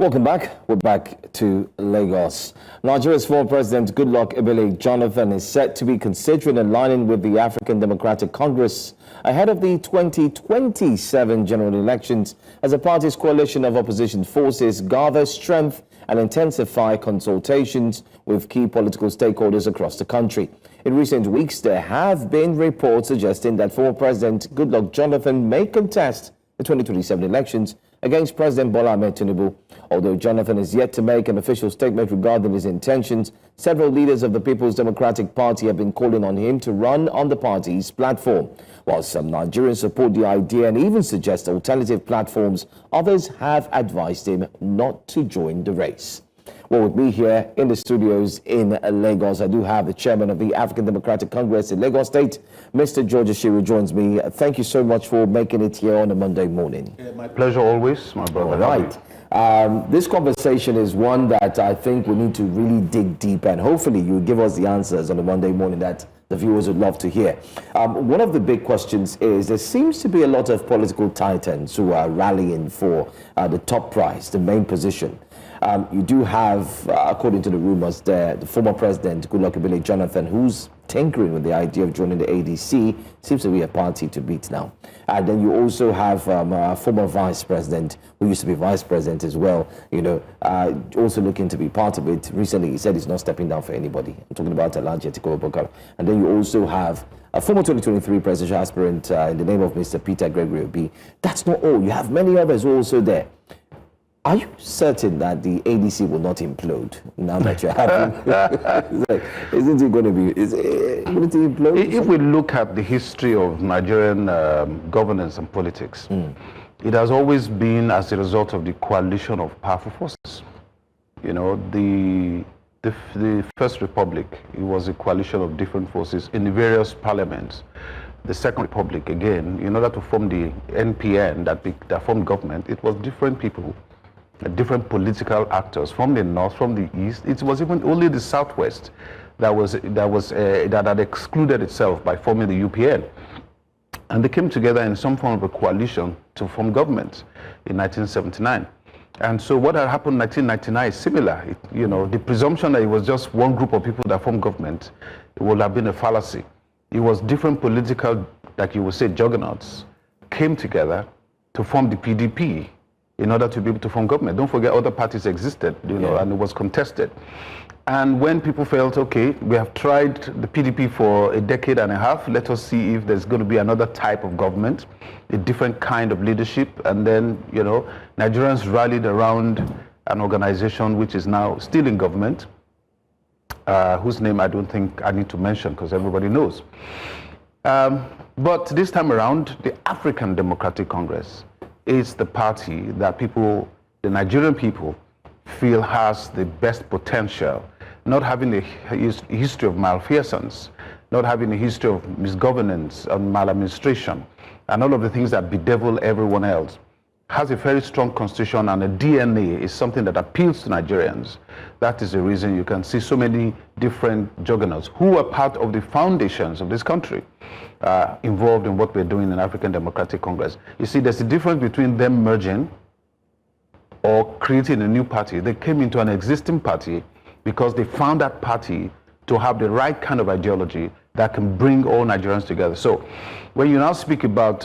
Welcome back. We're back to Lagos. Nigeria's former President Goodluck Jonathan is set to be considering aligning with the African Democratic Congress ahead of the 2027 general elections as the party's coalition of opposition forces gather strength and intensify consultations with key political stakeholders across the country. In recent weeks, there have been reports suggesting that former President Goodluck Jonathan may contest the 2027 elections against President Bola Tinubu. Although Jonathan is yet to make an official statement regarding his intentions, several leaders of the People's Democratic Party have been calling on him to run on the party's platform. While some Nigerians support the idea and even suggest alternative platforms, others have advised him not to join the race. Well, with me here in the studios in Lagos, I do have the chairman of the African Democratic Congress in Lagos State, Mr. George Ashiru, joins me. Thank you so much for making it here on a Monday morning. Yeah, my pleasure always, my brother. All right. This conversation is one that I think we need to really dig deep, and hopefully you give us the answers on a Monday morning that the viewers would love to hear. One of the big questions is there seems to be a lot of political titans who are rallying for the top prize, the main position. You do have, according to the rumors there, the former President Goodluck Jonathan, who's tinkering with the idea of joining the ADC, seems to be a party to beat now. And then you also have a former Vice President, who used to be Vice President as well, also looking to be part of it. Recently, he said he's not stepping down for anybody. I'm talking about Atiku, Abubakar. And then you also have a former 2023 presidential aspirant in the name of Mr. Peter Gregory Obi. That's not all. You have many others also there. Are you certain that the ADC will not implode now that you're having? Isn't it going to be? Will it implode? If we look at the history of Nigerian governance and politics, it has always been as a result of the coalition of powerful forces. You know, the First Republic, it was a coalition of different forces in the various parliaments. The Second Republic, again, in order to form the NPN that formed government, it was different people. Different political actors from the north, from the east. It was even only the southwest that had excluded itself by forming the UPN, and they came together in some form of a coalition to form government in 1979. And so what had happened in 1999 is similar. The presumption that it was just one group of people that formed government, it would have been a fallacy. It was different political, like you would say, juggernauts came together to form the PDP. In order to be able to form government. Don't forget other parties existed, and it was contested. And when people felt, okay, we have tried the PDP for a decade and a half, let us see if there's going to be another type of government, a different kind of leadership. And then, Nigerians rallied around an organization which is now still in government, whose name I don't think I need to mention because everybody knows. But this time around, the African Democratic Congress is the party that the Nigerian people, feel has the best potential, not having a history of malfeasance, not having a history of misgovernance and maladministration, and all of the things that bedevil everyone else, has a very strong constitution, and a DNA is something that appeals to Nigerians. That is the reason you can see so many different juggernauts who are part of the foundations of this country involved in what we're doing in African Democratic Congress. You see, there's a difference between them merging or creating a new party. They came into an existing party because they found that party to have the right kind of ideology that can bring all Nigerians together. So when you now speak about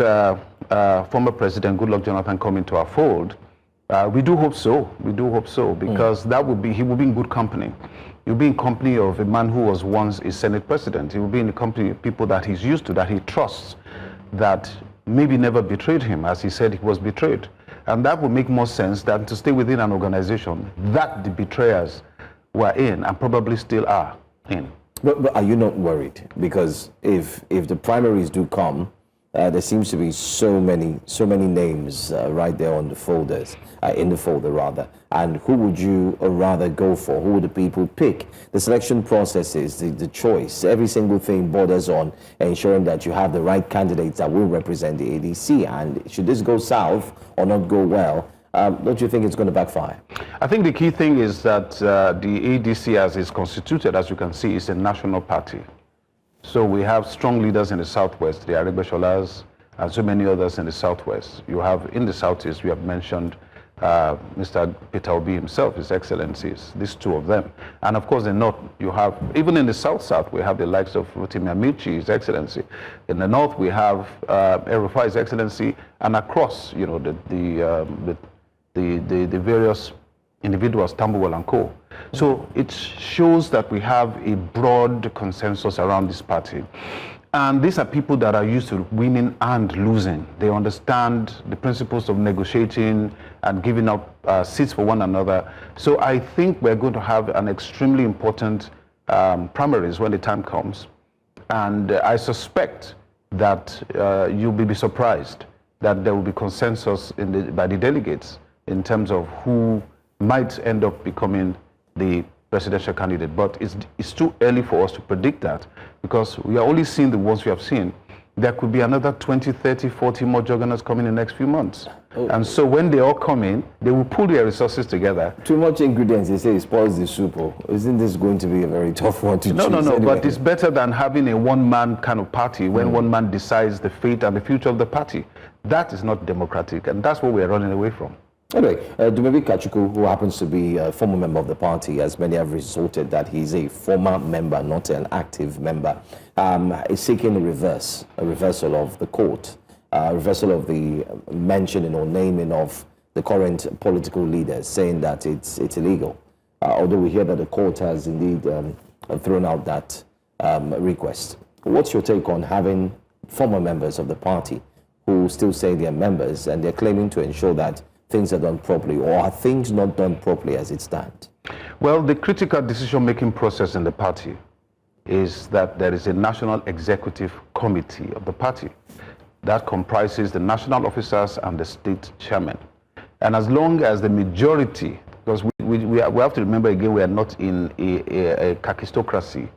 former President Goodluck Jonathan coming to our fold, we do hope so. We do hope so, because he will be in good company. He'll be in company of a man who was once a Senate president. He will be in the company of people that he's used to, that he trusts, that maybe never betrayed him, as he said he was betrayed. And that would make more sense than to stay within an organization that the betrayers were in and probably still are in. But are you not worried? Because if the primaries do come, there seems to be so many names right there on the folders, in the folder rather. And who would you rather go for? Who would the people pick? The selection processes, the choice, every single thing borders on ensuring that you have the right candidates that will represent the ADC. And should this go south or not go well, don't you think it's going to backfire? I think the key thing is that the ADC, as is constituted, as you can see, is a national party. So we have strong leaders in the southwest, the Aregbesolas, and so many others in the southwest. You have in the southeast, we have mentioned Mr. Peter Obi himself, His Excellencies, these two of them. And of course, in the north, you have, even in the south, we have the likes of Rotimi Amici, His Excellency. In the north, we have El-Rufai, His Excellency, and across, you know, the various individuals, Tambuwal and Co. So it shows that we have a broad consensus around this party. And these are people that are used to winning and losing. They understand the principles of negotiating and giving up seats for one another. So I think we're going to have an extremely important primaries when the time comes. And I suspect that you'll be surprised that there will be consensus by the delegates in terms of who might end up becoming the presidential candidate. But it's too early for us to predict that, because we are only seeing the ones we have seen. There could be another 20, 30, 40 more juggernauts coming in the next few months. Oh. And so when they all come in, they will pull their resources together. Too much ingredients, they say, it spoils the soup. Isn't this going to be a very tough one to choose? No, anyway? But it's better than having a one-man kind of party when one man decides the fate and the future of the party. That is not democratic, and that's what we're running away from. Anyway, Dumebi Kachukwu, who happens to be a former member of the party, as many have resorted that he's a former member, not an active member, is seeking a reversal of the court, reversal of the mentioning or naming of the current political leaders, saying that it's illegal. Although we hear that the court has indeed thrown out that request. What's your take on having former members of the party who still say they're members and they're claiming to ensure that things are done properly, or are things not done properly as it stands? Well, the critical decision-making process in the party is that there is a national executive committee of the party that comprises the national officers and the state chairman. And as long as the majority, because we have to remember again, we are not in a kakistocracy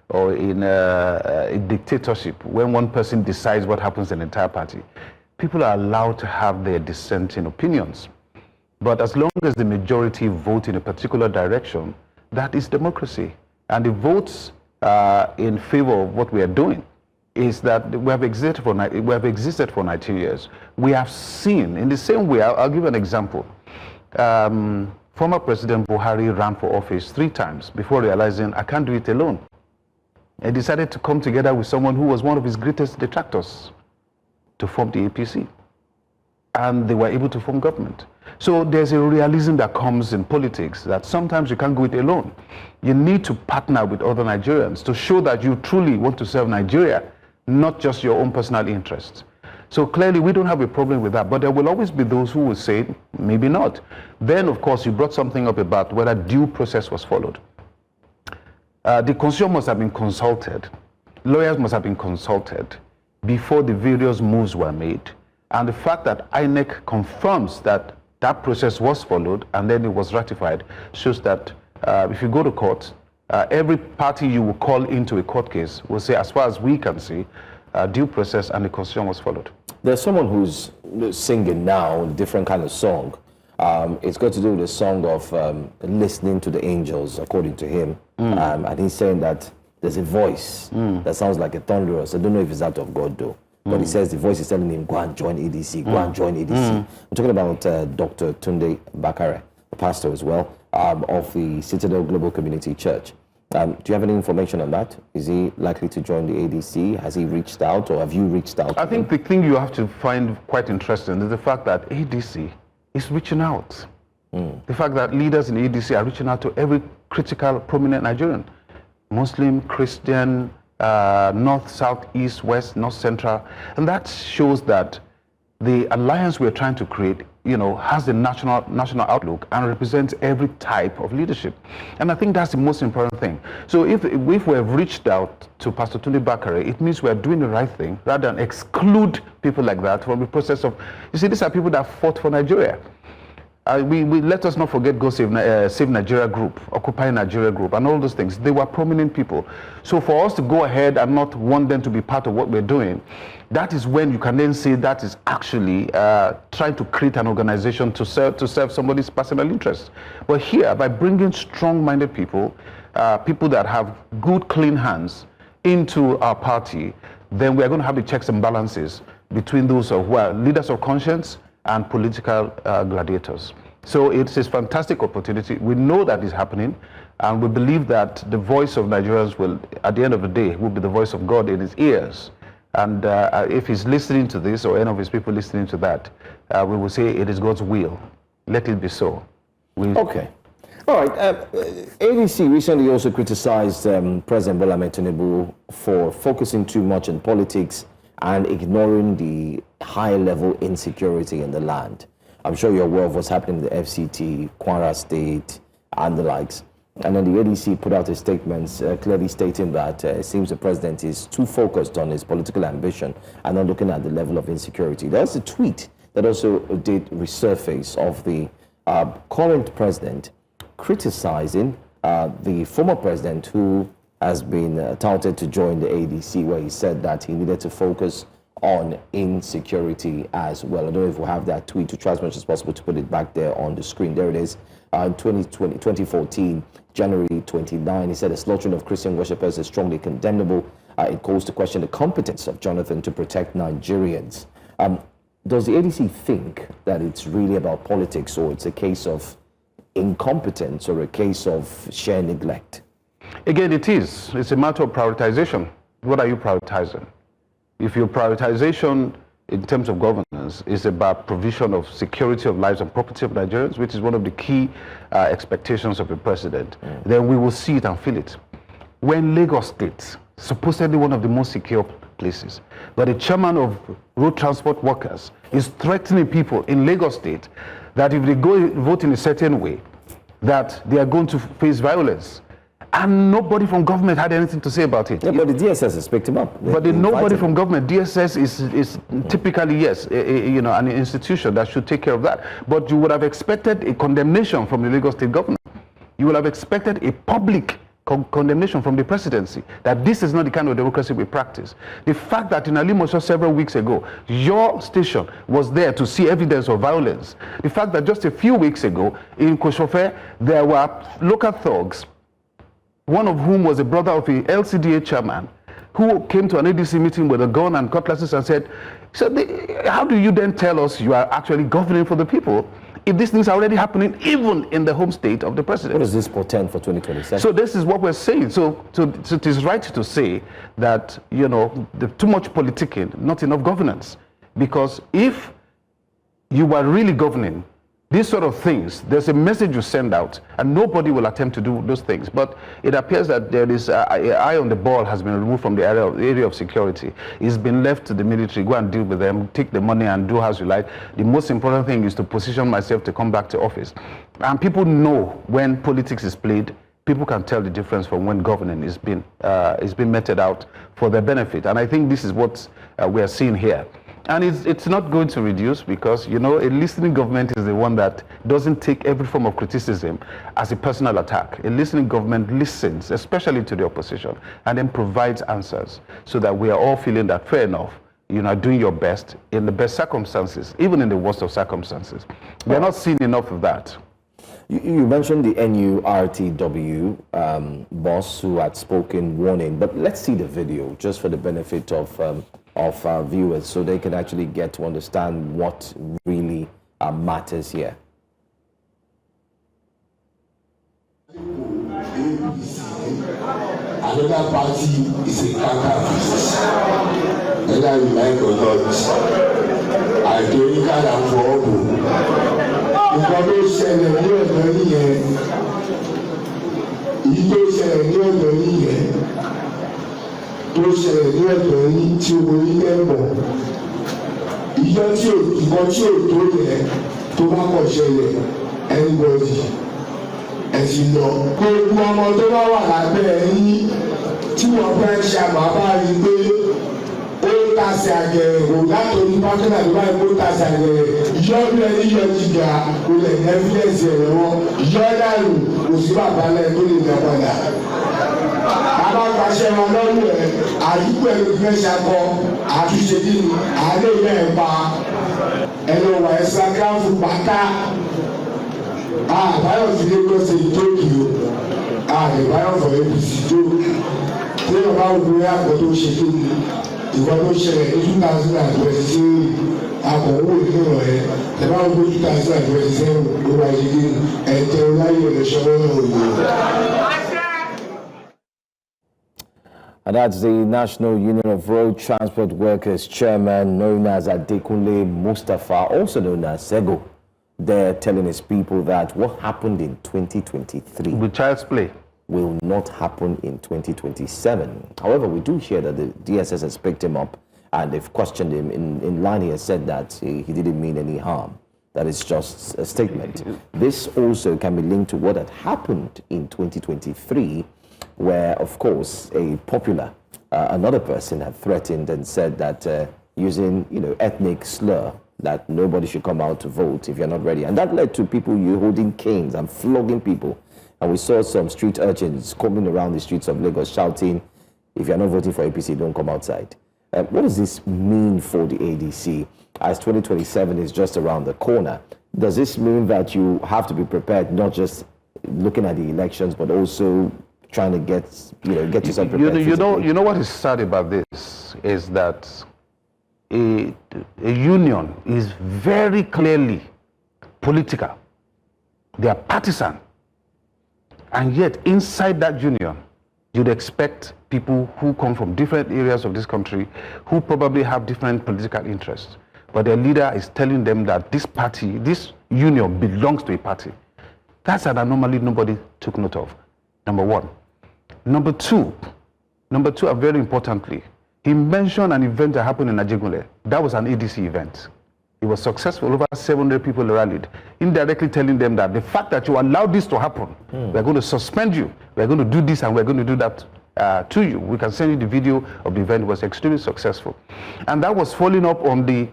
or in a dictatorship. When one person decides what happens in the entire party, people are allowed to have their dissenting opinions. But as long as the majority vote in a particular direction, that is democracy. And the votes in favor of what we are doing is that we have existed for 19 years. We have seen, in the same way, I'll give an example. Former President Buhari ran for office 3 times before realizing, I can't do it alone. He decided to come together with someone who was one of his greatest detractors to form the APC, and they were able to form government. So there's a realism that comes in politics that sometimes you can't go it alone. You need to partner with other Nigerians to show that you truly want to serve Nigeria, not just your own personal interests. So clearly we don't have a problem with that, but there will always be those who will say, maybe not. Then of course you brought something up about whether due process was followed. The consumer must have been consulted, lawyers must have been consulted before the various moves were made. And the fact that INEC confirms that that process was followed and then it was ratified shows that if you go to court, every party you will call into a court case will say, as far as we can see, due process and the constitution was followed. There's someone who's singing now a different kind of song. It's got to do with the song of listening to the angels, according to him. And he's saying that there's a voice that sounds like a thunderous. I don't know if it's out of God though. But he says the voice is telling him, go and join ADC, go and join ADC. I'm talking about Dr. Tunde Bakare, a pastor as well, of the Citadel Global Community Church. Do you have any information on that? Is he likely to join the ADC? Has he reached out, or have you reached out? I think the thing you have to find quite interesting is the fact that ADC is reaching out. The fact that leaders in the ADC are reaching out to every critical, prominent Nigerian. Muslim, Christian, North, South, East, West, North, Central. And that shows that the alliance we're trying to create, has a national outlook and represents every type of leadership. And I think that's the most important thing. So if we have reached out to Pastor Tunde Bakare, it means we're doing the right thing rather than exclude people like that from the process of, you see, these are people that fought for Nigeria. We let us not forget Go Save Nigeria Group, Occupy Nigeria Group, and all those things. They were prominent people. So for us to go ahead and not want them to be part of what we're doing, that is when you can then say that is actually trying to create an organization to serve somebody's personal interest. But here, by bringing strong-minded people, people that have good, clean hands into our party, then we are going to have the checks and balances between those who are leaders of conscience and political gladiators. So it's a fantastic opportunity. We know that is happening, and we believe that the voice of Nigerians will, at the end of the day, will be the voice of God in his ears. And if he's listening to this, or any of his people listening to that, we will say it is God's will. Let it be so. Okay. All right. ADC recently also criticized President Bola Tinubu for focusing too much on politics and ignoring the high-level insecurity in the land. I'm sure you're aware of what's happening in the FCT, Kwara State, and the likes. And then the ADC put out a statement clearly stating that it seems the president is too focused on his political ambition and not looking at the level of insecurity. There's a tweet that also did resurface of the current president criticizing the former president who has been touted to join the ADC, where he said that he needed to focus on insecurity as well. I don't know if we'll have that tweet to try as much as possible to put it back there on the screen. There it is. 2014, January 29, he said the slaughtering of Christian worshippers is strongly condemnable. It calls to question the competence of Jonathan to protect Nigerians. Does the ADC think that it's really about politics, or it's a case of incompetence, or a case of sheer neglect? Again, it is. It's a matter of prioritization. What are you prioritizing? If your prioritization in terms of governance is about provision of security of lives and property of Nigerians, which is one of the key expectations of a president, then we will see it and feel it. When Lagos State, supposedly one of the most secure places, but the chairman of road transport workers is threatening people in Lagos State that if they go vote in a certain way, that they are going to face violence. And nobody from government had anything to say about it. Yeah, but the DSS has picked him up. But nobody from government, DSS is typically, yes, an institution that should take care of that. But you would have expected a condemnation from the Lagos State government. You would have expected a public condemnation from the presidency, that this is not the kind of democracy we practice. The fact that in Alimosho several weeks ago, your station was there to see evidence of violence. The fact that just a few weeks ago in Koshofe, there were local thugs, one of whom was a brother of the LCDA chairman, who came to an ADC meeting with a gun and cutlasses and said, how do you then tell us you are actually governing for the people if these things are already happening even in the home state of the president? What does this portend for 2027? So this is what we're saying. So it is right to say that, too much politicking, not enough governance. Because if you were really governing, these sort of things, there's a message you send out, and nobody will attempt to do those things. But it appears that there is an eye on the ball has been removed from the area of security. It's been left to the military. Go and deal with them, take the money and do as you like. The most important thing is to position myself to come back to office. And people know when politics is played, people can tell the difference from when governing is being meted out for their benefit. And I think this is what we are seeing here. And it's not going to reduce, because, a listening government is the one that doesn't take every form of criticism as a personal attack. A listening government listens, especially to the opposition, and then provides answers, so that we are all feeling that, fair enough, doing your best in the best circumstances, even in the worst of circumstances. We are not seeing enough of that. You mentioned the NURTW boss who had spoken warning, but let's see the video just for the benefit of our viewers, so they can actually get to understand what really matters here. Another party is a counter-business, whether you like or not. I don't care for all. Nǹkan tó ṣẹlẹ̀ ní ọ̀dọ́ nìyẹn, èyí tó ṣẹlẹ̀ ní ọ̀dọ́ nìyẹn, tó ṣẹlẹ̀ ní ọ̀dọ́ ní tí owó ilé mọ̀, ìjọ tí ò ìkan tí ò tó yẹ tó bá kọ̀ ṣẹlẹ̀ anybody ẹ ti lọ. Gbogbo ọmọ tó bá wà lábẹ́ yín tí wọ́n fẹ́ ṣe àbábá rí pé ó tàṣì àgẹ̀rẹ̀ látòrí pákínà tó bá yẹ kó tàṣì àgẹ̀rẹ̀ ìyọ́dún ẹni yọ jìgà kò lè ní ẹ́fídẹ́ǹsì ẹ̀rọ wọn ìyọ́dàlù kò sí bàbá lẹ́yìn tó lè gbà padà. Bàbá pàṣẹ wọn lọ́rùn ẹ̀ àdúgbò ẹ̀ ló fẹ́ ṣakọ àtúnṣe kí ni àlẹ́ ìyá ẹ̀ pa ẹ̀rọ wà ẹ̀ sàkáfù pátá. Àbáyọ̀ fi lé gbọ́sẹ̀ ìtókì o àdìbáyọ̀ fọ̀ APC tó tí wọ́n bá wù ú àpò tó ṣe kí ni ìwọ́n tó ṣẹlẹ̀ ní 2023 akọ̀wé ìdúró ẹ̀ ẹ̀ bá ń gbójú ká sí àjọ ìṣẹ́ ìwà ìdíje ẹ̀jẹ̀ láyé ìrẹsọ̀rọ̀ náà òye. And that's the National Union of Road Transport Workers Chairman, known as Adekunle Mustafa, also known as Sego. They're telling his people that what happened in 2023 with child's play will not happen in 2027. However, we do hear that the DSS has picked him up and they've questioned him. In line, he has said that he didn't mean any harm. That is just a statement. This also can be linked to what had happened in 2023, where, of course, a popular, another person had threatened and said that using, ethnic slur, that nobody should come out to vote if you're not ready. And that led to people holding canes and flogging people. And we saw some street urchins coming around the streets of Lagos shouting, if you're not voting for APC, don't come outside. What does this mean for the ADC as 2027 is just around the corner? Does this mean that you have to be prepared, not just looking at the elections, but also trying to get yourself prepared? You know what is sad about this is that a union is very clearly political. They are partisan. And yet inside that union, you'd expect people who come from different areas of this country who probably have different political interests. But their leader is telling them that this party, this union belongs to a party. That's an anomaly nobody took note of, number one. Number two, and very importantly, he mentioned an event that happened in Ajegunle. That was an ADC event. It was successful. Over 700 people rallied, indirectly telling them that the fact that you allowed this to happen, we're going to suspend you, we're going to do this and we're going to do that to you. We can send you the video of the event. It was extremely successful. And that was following up on the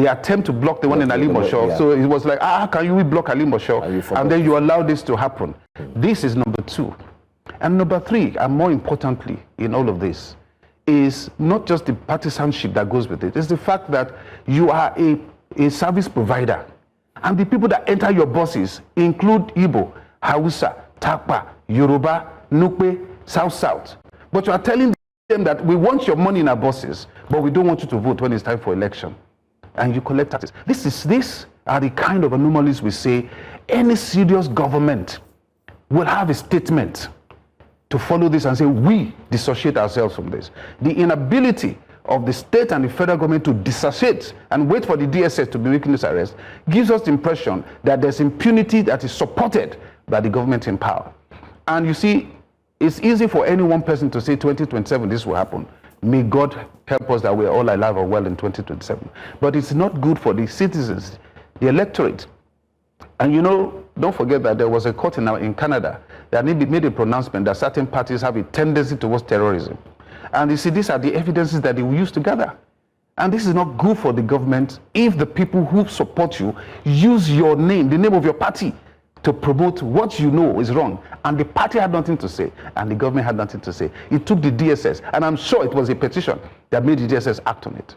attempt to block the one in Alimosho. Yeah. So it was like, can we block Alimosho? And then you allow this to happen. This is number two. And number three, and more importantly in all of this, is not just the partisanship that goes with it. It's the fact that you are a service provider. And the people that enter your buses include Igbo, Hausa, Takpa, Yoruba, Nupe, South. But you are telling them that we want your money in our buses, but we don't want you to vote when it's time for election. And you collect taxes. These are the kind of anomalies we say any serious government will have a statement to follow this and say, we dissociate ourselves from this. The inability of the state and the federal government to dissociate and wait for the DSS to be making this arrest gives us the impression that there's impunity that is supported by the government in power. And you see, it's easy for any one person to say 2027 this will happen. May God help us that we're all alive or well in 2027. But it's not good for the citizens, the electorate. And don't forget that there was a court in Canada that made a pronouncement that certain parties have a tendency towards terrorism. And you see, these are the evidences that they will use to gather. And this is not good for the government if the people who support you use your name, the name of your party, to promote what you know is wrong. And the party had nothing to say, and the government had nothing to say. It took the DSS, and I'm sure it was a petition that made the DSS act on it.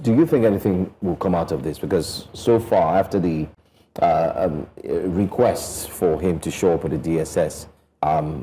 Do you think anything will come out of this? Because so far, after the requests for him to show up at the DSS,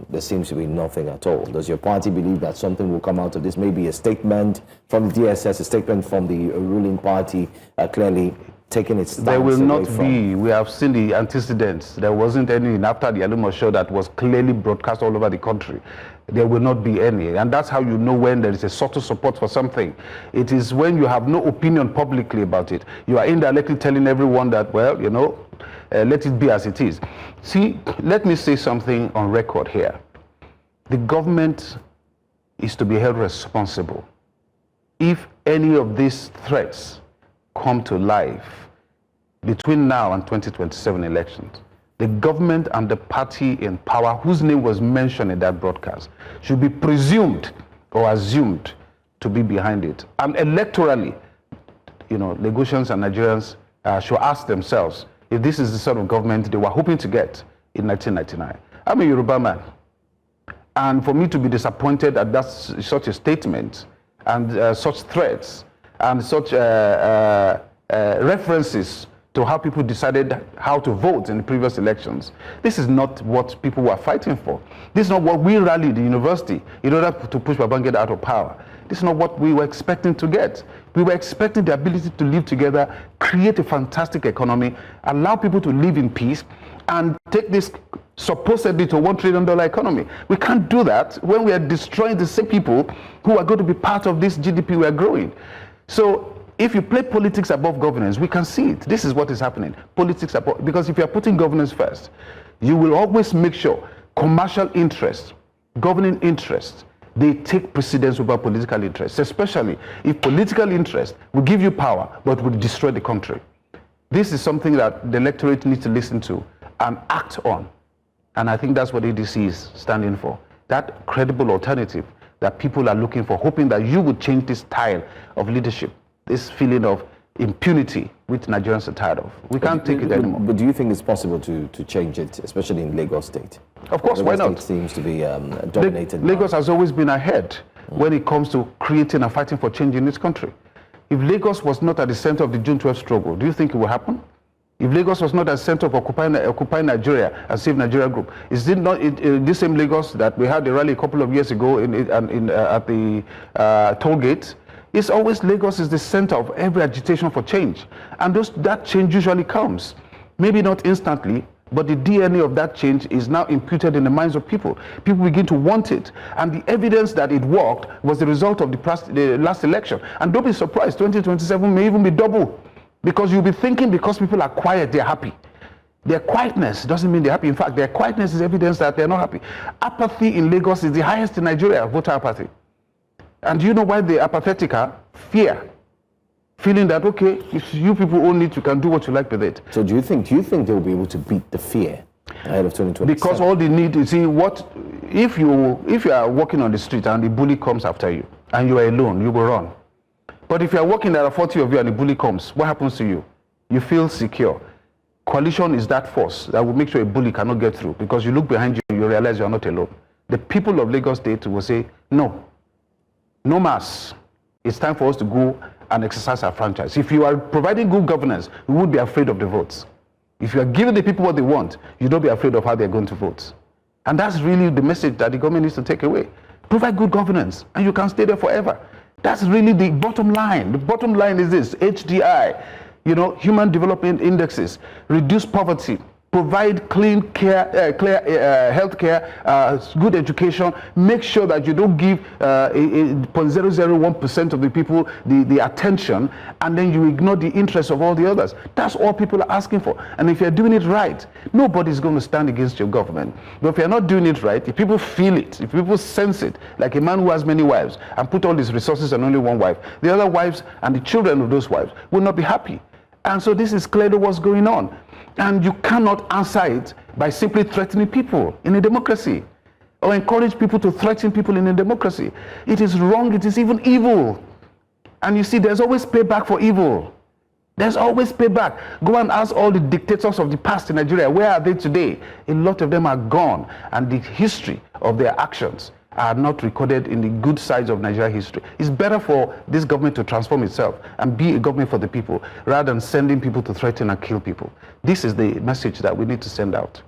there seems to be nothing at all. Does your party believe that something will come out of this? Maybe a statement from the DSS, a statement from the ruling party, clearly taking its stance? There will not be. We have seen the antecedents. There wasn't any after the Aluma show that was clearly broadcast all over the country. There will not be any. And that's how you know when there is a sort of support for something. It is when you have no opinion publicly about it. You are indirectly telling everyone that, well, let it be as it is. See, let me say something on record here. The government is to be held responsible if any of these threats come to life between now and 2027 elections. The government and the party in power whose name was mentioned in that broadcast should be presumed or assumed to be behind it. And electorally, Lagosians and Nigerians should ask themselves if this is the sort of government they were hoping to get in 1999. I'm a Yoruba man. And for me to be disappointed at such a statement and such threats and such references to how people decided how to vote in the previous elections. This is not what people were fighting for. This is not what we rallied in the university in order to push Babangida out of power. This is not what we were expecting to get. We were expecting the ability to live together, create a fantastic economy, allow people to live in peace, and take this supposedly to $1 trillion economy. We can't do that when we are destroying the same people who are going to be part of this GDP we are growing. So if you play politics above governance, we can see it. This is what is happening. Politics above, because if you are putting governance first, you will always make sure commercial interests, governing interests, they take precedence over political interests, especially if political interest will give you power but will destroy the country. This is something that the electorate needs to listen to and act on. And I think that's what ADC is standing for. That credible alternative that people are looking for, hoping that you would change this style of leadership, this feeling of impunity which Nigerians are tired of. We can't take it anymore. But do you think it's possible to change it, especially in Lagos State? Of course, why not? Lagos State seems to be dominated. Lagos has always been ahead when it comes to creating and fighting for change in this country. If Lagos was not at the center of the June 12 struggle, do you think it will happen? If Lagos was not at the center of Occupy Nigeria and Save Nigeria Group, is it not this same Lagos that we had a rally a couple of years ago at the toll gate? It's always Lagos is the center of every agitation for change. And that change usually comes. Maybe not instantly, but the DNA of that change is now imputed in the minds of people. People begin to want it. And the evidence that it worked was the result of the last election. And don't be surprised, 2027 may even be double. Because you'll be thinking because people are quiet, they're happy. Their quietness doesn't mean they're happy. In fact, their quietness is evidence that they're not happy. Apathy in Lagos is the highest in Nigeria, voter apathy. And do you know why the apathetic are? Fear. Feeling that, okay, if you people own it, you can do what you like with it. So do you think they'll be able to beat the fear ahead of 2027? Because all they need is, see, what if you are walking on the street and the bully comes after you and you are alone, you will run. But if you are walking, there are 40 of you and the bully comes, what happens to you? You feel secure. Coalition is that force that will make sure a bully cannot get through, because you look behind you and you realize you are not alone. The people of Lagos State will say, no mass. It's time for us to go and exercise our franchise. If you are providing good governance, we won't be afraid of the votes. If you are giving the people what they want, you don't be afraid of how they're going to vote. And that's really the message that the government needs to take away. Provide good governance, and you can stay there forever. That's really the bottom line. The bottom line is this: HDI, human development indexes, reduce poverty, provide clean care, health care, good education, make sure that you don't give 0.001% of the people the attention, and then you ignore the interests of all the others. That's all people are asking for. And if you're doing it right, nobody's going to stand against your government. But if you're not doing it right, if people feel it, if people sense it, like a man who has many wives and put all his resources on only one wife, the other wives and the children of those wives will not be happy. And so this is clearly what's going on. And you cannot answer it by simply threatening people in a democracy, or encourage people to threaten people in a democracy. It is wrong, it is even evil. And you see, there's always payback for evil. There's always payback. Go and ask all the dictators of the past in Nigeria, where are they today? A lot of them are gone, and the history of their actions are not recorded in the good sides of Nigeria history. It's better for this government to transform itself and be a government for the people, rather than sending people to threaten and kill people. This is the message that we need to send out.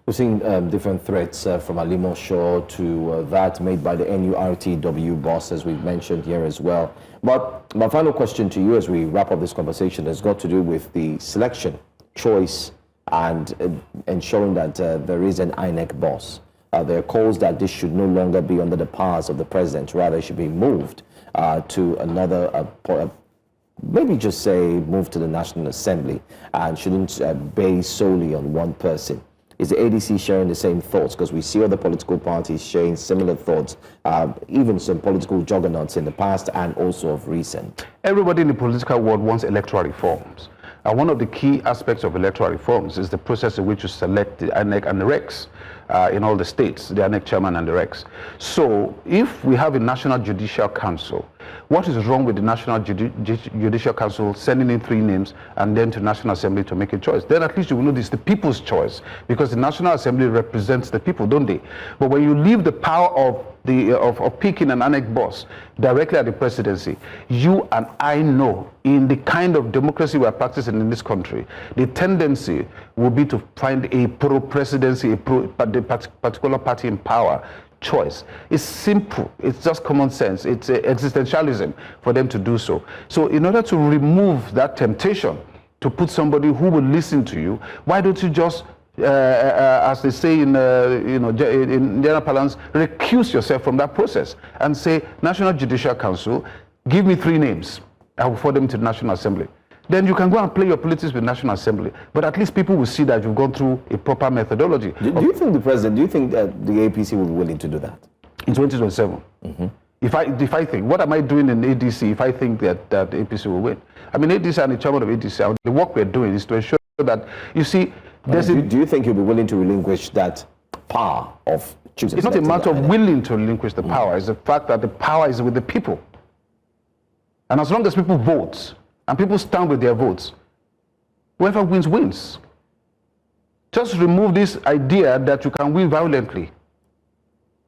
We've seen different threats from Alimo Shaw to that made by the NURTW boss, as we've mentioned here as well. But my final question to you as we wrap up this conversation has got to do with the selection, choice, and ensuring that there is an INEC boss. There are calls that this should no longer be under the powers of the president, rather it should be moved to another, maybe just say move to the National Assembly, and shouldn't base solely on one person. Is the ADC sharing the same thoughts? Because we see other political parties sharing similar thoughts, even some political juggernauts in the past and also of recent. Everybody in the political world wants electoral reforms. And one of the key aspects of electoral reforms is the process in which you select the INEC and the RECs. in all the states, the ADC Chairman and the Rex. So if we have a National Judicial Council, what is wrong with the National Judicial Council sending in 3 names and then to National Assembly to make a choice? Then at least you will know this is the people's choice, because the National Assembly represents the people, don't they? But when you leave the power of picking an ANEC boss directly at the presidency, you and I know in the kind of democracy we are practicing in this country, the tendency will be to find a pro-presidency, the particular party in power choice. It's simple. It's just common sense. It's existentialism for them to do so. So in order to remove that temptation to put somebody who will listen to you, why don't you just as they say in general parlance, recuse yourself from that process and say, National Judicial Council, give me 3 names. I will forward them to the National Assembly. Then you can go and play your politics with the National Assembly. But at least people will see that you've gone through a proper methodology. Do you think do you think that the APC will be willing to do that? In 2027. Mm-hmm. If I think, what am I doing in ADC if I think that the APC will win? I mean, ADC and the chairman of ADC, the work we're doing is to ensure that, you see, do you think you'll be willing to relinquish that power of choosing? It's not a matter of willing to relinquish the power. It's the fact that the power is with the people. And as long as people vote, and people stand with their votes, whoever wins, wins. Just remove this idea that you can win violently.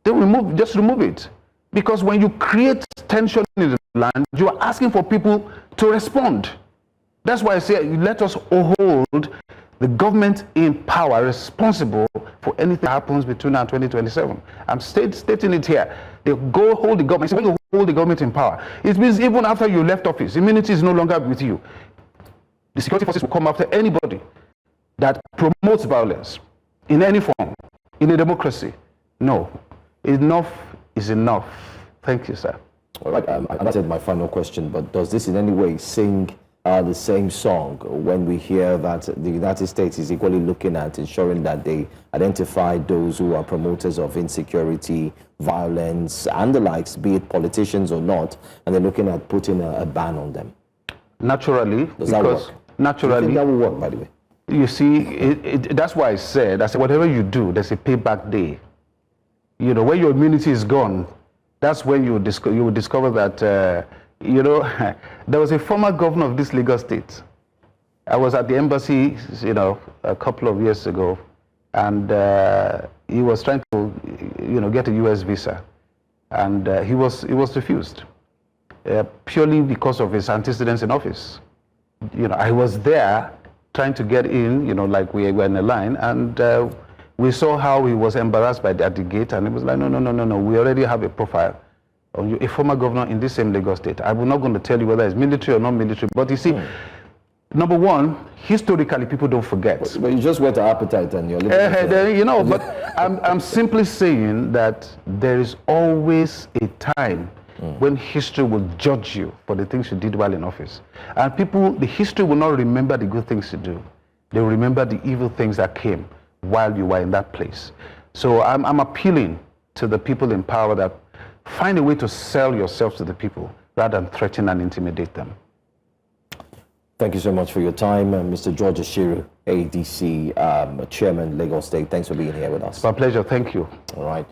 Just remove it. Because when you create tension in the land, you are asking for people to respond. That's why I say, let us hold the government in power responsible for anything that happens between now and 2027. I'm stating it here. They go hold the government. So when you hold the government in power, it means even after you left office, immunity is no longer with you. The security forces will come after anybody that promotes violence in any form, in a democracy. No, enough is enough. Thank you, sir. All right, I said my final question, but does this in any way sing the same song when we hear that the United States is equally looking at ensuring that they identify those who are promoters of insecurity, violence, and the likes, be it politicians or not, and they're looking at putting a ban on them? Naturally. Does that work? Naturally. Do you think that will work, by the way? You see, that's why I said, whatever you do, there's a payback day. You know, when your immunity is gone, that's when you will discover that, there was a former governor of this Lagos state. I was at the embassy, a couple of years ago, and he was trying to, get a US visa, and he was refused, purely because of his antecedents in office. I was there trying to get in, like we were in a line, and we saw how he was embarrassed at the gate, and he was like, no, we already have a profile. A former governor in this same Lagos state. I'm not going to tell you whether it's military or not military, but you see, number one, historically, people don't forget. But you just whet the appetite and you're living but I'm simply saying that there is always a time when history will judge you for the things you did while in office. And the history will not remember the good things you do. They will remember the evil things that came while you were in that place. So I'm appealing to the people in power that find a way to sell yourself to the people rather than threaten and intimidate them. Thank you so much for your time, Mr. George Ashiru, ADC Chairman, Lagos State. Thanks for being here with us. It's my pleasure. Thank you. All right.